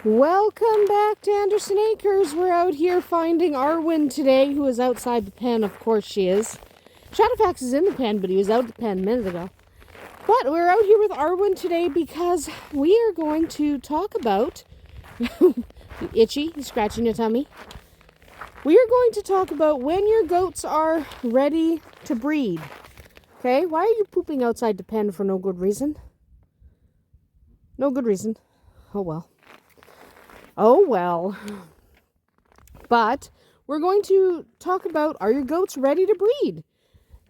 Welcome back to Andersen Acres. We're out here finding Arwen today, who is outside the pen. Of course she is. Shadowfax is in the pen, but he was out the pen a minute ago. But we're out here with Arwen today because we are going to talk about... Itchy? You scratching your tummy? We are going to talk about when your goats are ready to breed. Okay? Why are you pooping outside the pen for no good reason? No good reason. Oh well. Oh well. But we're going to talk about, are your goats ready to breed?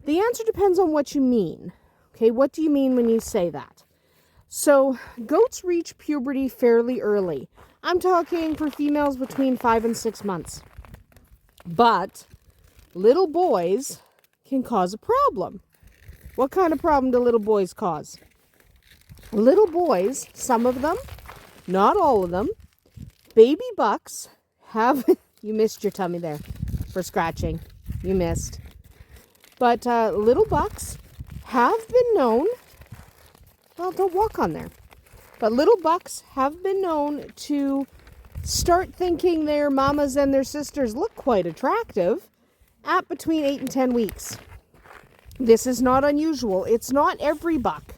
The answer depends on what you mean. Okay, what do you mean when you say that? So, goats reach puberty fairly early. I'm talking for females between 5 and 6 months. But little boys can cause a problem. What kind of problem do little boys cause? Little boys, some of them, not all of them, baby bucks have... You missed your tummy there for scratching. You missed. But little bucks have been known... Well, don't walk on there. But little bucks have been known to start thinking their mamas and their sisters look quite attractive at between 8 and 10 weeks. This is not unusual. It's not every buck.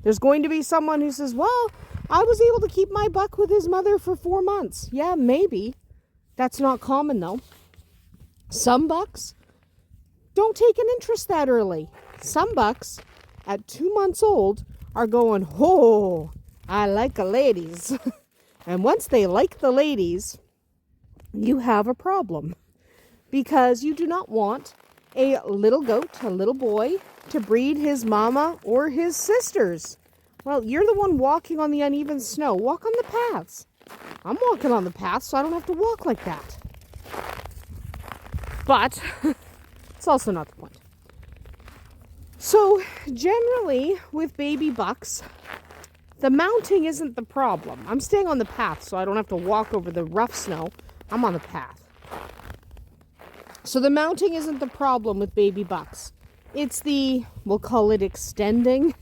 There's going to be someone who says, well, I was able to keep my buck with his mother for 4 months. Yeah, maybe. That's not common, though. Some bucks don't take an interest that early. Some bucks, at 2 months old, are going, oh, I like the ladies. And once they like the ladies, you have a problem. Because you do not want a little goat, a little boy, to breed his mama or his sisters. Well, you're the one walking on the uneven snow. Walk on the paths. I'm walking on the path, so I don't have to walk like that. But it's also not the point. So, generally, with baby bucks, the mounting isn't the problem. I'm staying on the path, so I don't have to walk over the rough snow. I'm on the path. So the mounting isn't the problem with baby bucks. It's the, we'll call it extending,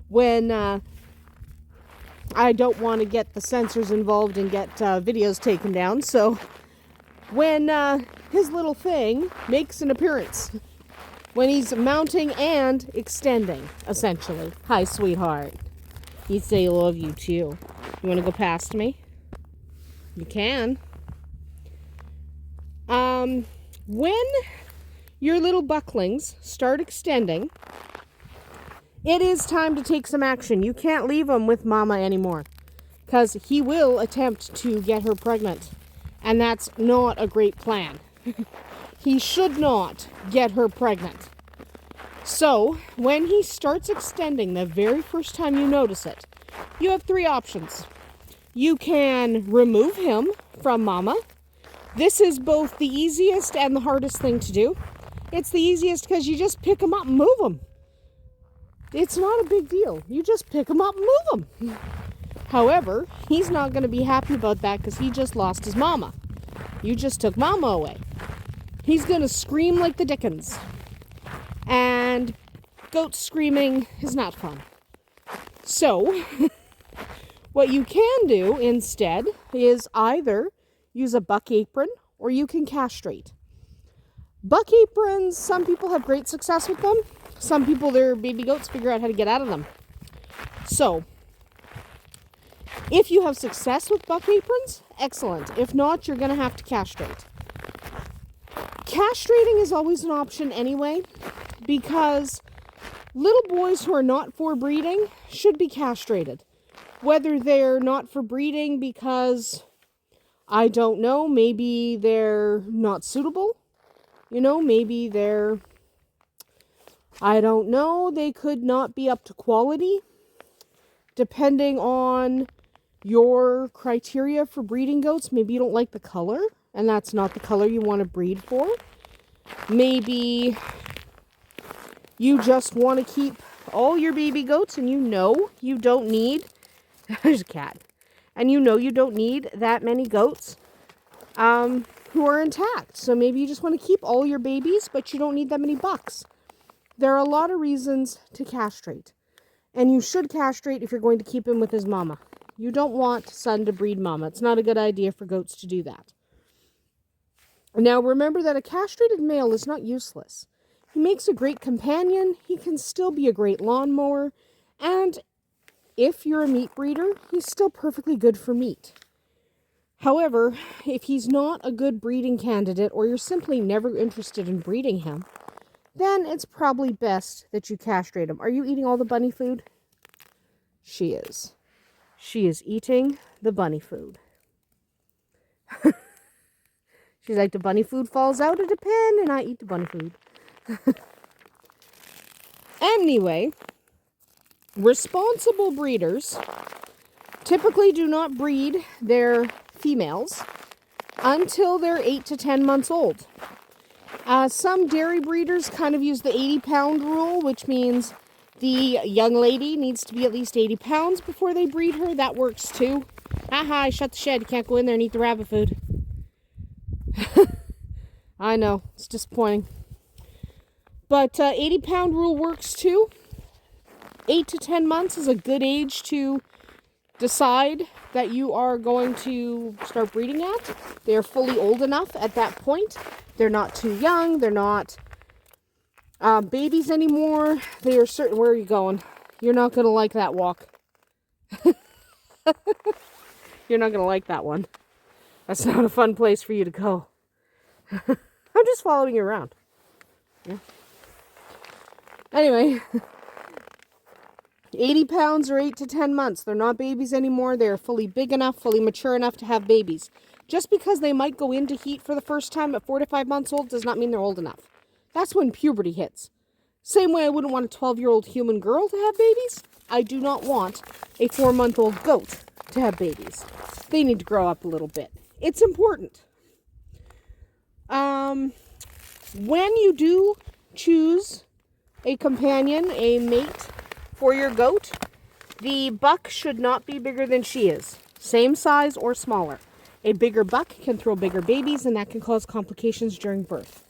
when I don't want to get the sensors involved and get videos taken down. So when his little thing makes an appearance, when he's mounting and extending, essentially. Hi, sweetheart. He'd say I love you too. You want to go past me? You can. When your little bucklings start extending, it is time to take some action. You can't leave him with mama anymore, because he will attempt to get her pregnant, and that's not a great plan. He should not get her pregnant. So, when he starts extending, the very first time you notice it, you have 3 options. You can remove him from mama. This is both the easiest and the hardest thing to do. It's the easiest because you just pick him up and move him. It's not a big deal. You just pick him up and move him. However, he's not going to be happy about that because he just lost his mama. You just took mama away. He's going to scream like the dickens. And goat screaming is not fun. So, what you can do instead is either use a buck apron or you can castrate. Buck aprons, some people have great success with them. Some people, their baby goats, figure out how to get out of them. So, if you have success with buck aprons, excellent. If not, you're going to have to castrate. Castrating is always an option anyway, because little boys who are not for breeding should be castrated. Whether they're not for breeding because, I don't know, maybe they're not suitable. You know, maybe they're, I don't know, they could not be up to quality. Depending on your criteria for breeding goats, maybe you don't like the color, and that's not the color you want to breed for. Maybe you just want to keep all your baby goats and you know you don't need... There's a cat. And you know you don't need that many goats who are intact. So maybe you just want to keep all your babies, but you don't need that many bucks. There are a lot of reasons to castrate. And you should castrate if you're going to keep him with his mama. You don't want son to breed mama. It's not a good idea for goats to do that. Now, remember that a castrated male is not useless. He makes a great companion. He can still be a great lawnmower. And if you're a meat breeder, he's still perfectly good for meat. However, if he's not a good breeding candidate, or you're simply never interested in breeding him, then it's probably best that you castrate him. Are you eating all the bunny food? She is. She is eating the bunny food. She's like, the bunny food falls out of the pen and I eat the bunny food. Anyway, responsible breeders typically do not breed their females until they're 8 to 10 months old. Some dairy breeders kind of use the 80-pound rule, which means the young lady needs to be at least 80 pounds before they breed her. That works too. Haha, I shut the shed. You can't go in there and eat the rabbit food. I know, it's disappointing. But 80-pound rule works too. 8 to 10 months is a good age to decide that you are going to start breeding at. They're fully old enough at that point. They're not too young. They're not babies anymore. They are certain. Where are you going? You're not going to like that walk. You're not going to like that one. That's not a fun place for you to go. I'm just following you around. Yeah. Anyway, 80 pounds or 8 to 10 months. They're not babies anymore. They're fully big enough, fully mature enough to have babies. Just because they might go into heat for the first time at 4 to 5 months old does not mean they're old enough. That's when puberty hits. Same way I wouldn't want a 12-year-old human girl to have babies, I do not want a 4-month-old goat to have babies. They need to grow up a little bit. It's important. When you do choose a companion, a mate for your goat, the buck should not be bigger than she is. Same size or smaller. A bigger buck can throw bigger babies, and that can cause complications during birth.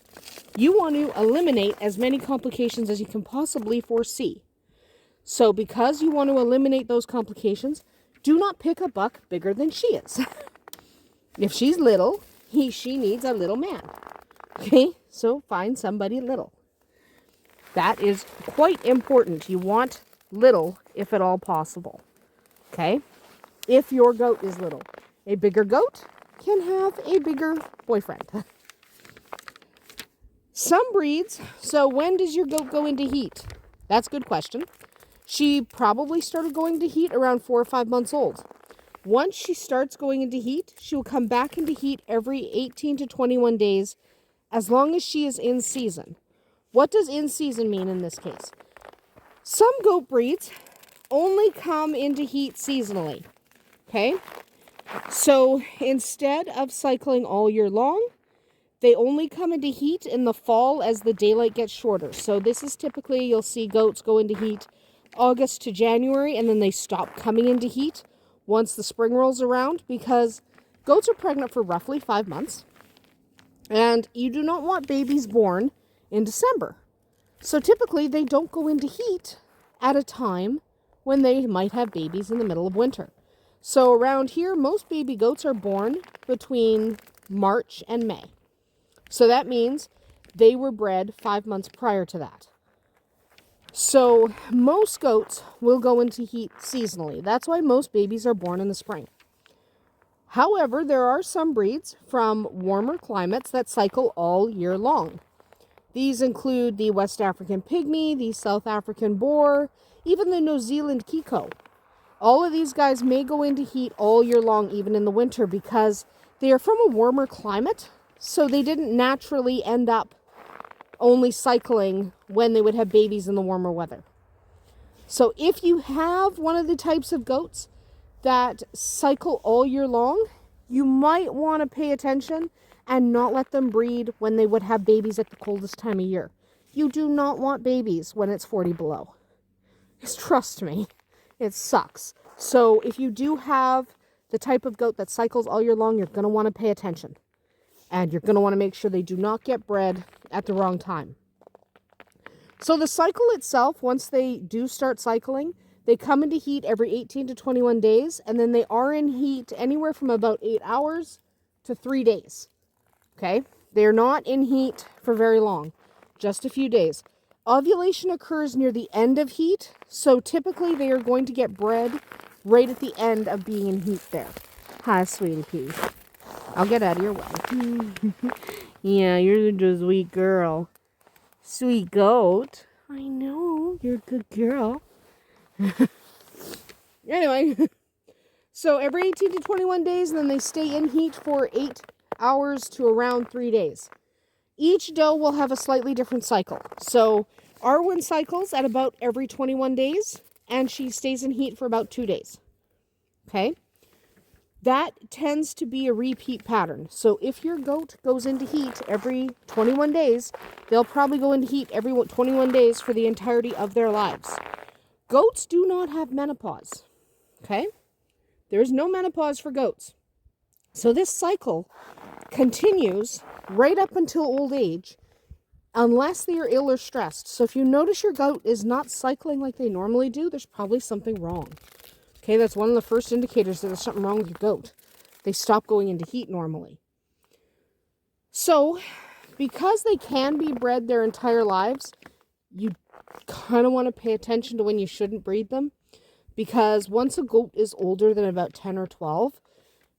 You want to eliminate as many complications as you can possibly foresee. So because you want to eliminate those complications, do not pick a buck bigger than she is. If she's little, she needs a little man. Okay, so find somebody little. That is quite important. You want little, if at all possible. Okay? If your goat is little. A bigger goat can have a bigger boyfriend. Some breeds, so when does your goat go into heat? That's a good question. She probably started going to heat around 4 or 5 months old. Once she starts going into heat, she will come back into heat every 18 to 21 days as long as she is in season. What does in season mean in this case? Some goat breeds only come into heat seasonally. Okay? So instead of cycling all year long, they only come into heat in the fall as the daylight gets shorter. So this is typically, you'll see goats go into heat August to January, and then they stop coming into heat once the spring rolls around, because goats are pregnant for roughly 5 months. And you do not want babies born in December. So typically they don't go into heat at a time when they might have babies in the middle of winter. So around here, most baby goats are born between March and May. So that means they were bred 5 months prior to that. So most goats will go into heat seasonally. That's why most babies are born in the spring. However, there are some breeds from warmer climates that cycle all year long. These include the West African Pygmy, the South African Boer, even the New Zealand Kiko. All of these guys may go into heat all year long, even in the winter, because they are from a warmer climate, so they didn't naturally end up only cycling when they would have babies in the warmer weather. So if you have one of the types of goats that cycle all year long, you might want to pay attention and not let them breed when they would have babies at the coldest time of year. You do not want babies when it's 40 below. Just trust me, it sucks. So if you do have the type of goat that cycles all year long, you're going to want to pay attention. And you're going to want to make sure they do not get bred at the wrong time. So the cycle itself, once they do start cycling, They come into heat every 18 to 21 days, and then they are in heat anywhere from about 8 hours to 3 days. Okay? They're not in heat for very long, just a few days. Ovulation occurs near the end of heat, so typically they are going to get bred right at the end of being in heat there. Hi, sweetie pea. I'll get out of your way. Yeah, you're a sweet girl. Sweet goat. I know, you're a good girl. Anyway, so every 18 to 21 days, and then they stay in heat for 8 hours to around 3 days. Each doe will have a slightly different cycle. So Arwen cycles at about every 21 days, and she stays in heat for about 2 days. Okay? That tends to be a repeat pattern. So if your goat goes into heat every 21 days, they'll probably go into heat every 21 days for the entirety of their lives. Goats do not have menopause. Okay? There's no menopause for goats. So this cycle continues right up until old age, unless they are ill or stressed. So if you notice your goat is not cycling like they normally do, there's probably something wrong. Okay, that's one of the first indicators that there's something wrong with your goat. They stop going into heat normally. So, because they can be bred their entire lives, you kind of want to pay attention to when you shouldn't breed them. Because once a goat is older than about 10 or 12,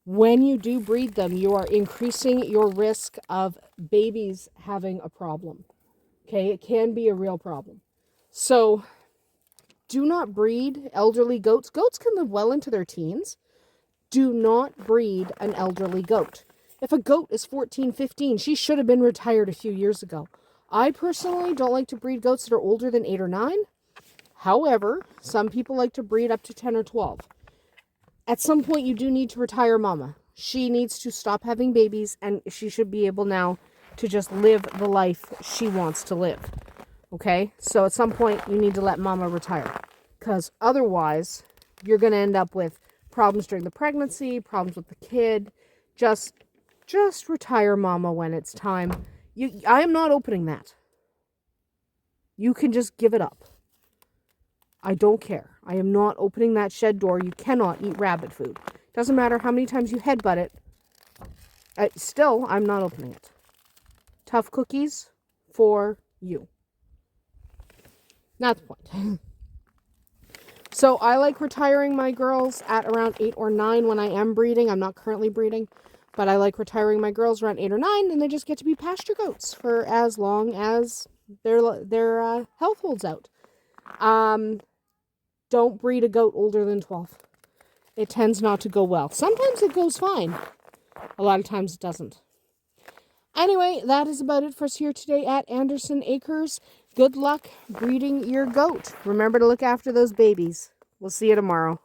when you do breed them, you are increasing your risk of babies having a problem. Okay, it can be a real problem. So, do not breed elderly goats. Goats can live well into their teens. Do not breed an elderly goat. If a goat is 14, 15, she should have been retired a few years ago. I personally don't like to breed goats that are older than 8 or 9. However, some people like to breed up to 10 or 12. At some point, you do need to retire mama. She needs to stop having babies, and she should be able now to just live the life she wants to live. Okay? So at some point, you need to let mama retire. Because otherwise, you're going to end up with problems during the pregnancy, problems with the kid. Just retire mama when it's time. I am not opening that. You can just give it up. I don't care. I am not opening that shed door. You cannot eat rabbit food. Doesn't matter how many times you headbutt it. Still, I'm not opening it. Tough cookies for you. Not the point. So I like retiring my girls at around 8 or 9 when I am breeding. I'm not currently breeding, but I like retiring my girls around 8 or 9, and they just get to be pasture goats for as long as their health holds out. Don't breed a goat older than 12. It tends not to go well. Sometimes it goes fine. A lot of times it doesn't. Anyway, that is about it for us here today at Andersen Acres. Good luck breeding your goat. Remember to look after those babies. We'll see you tomorrow.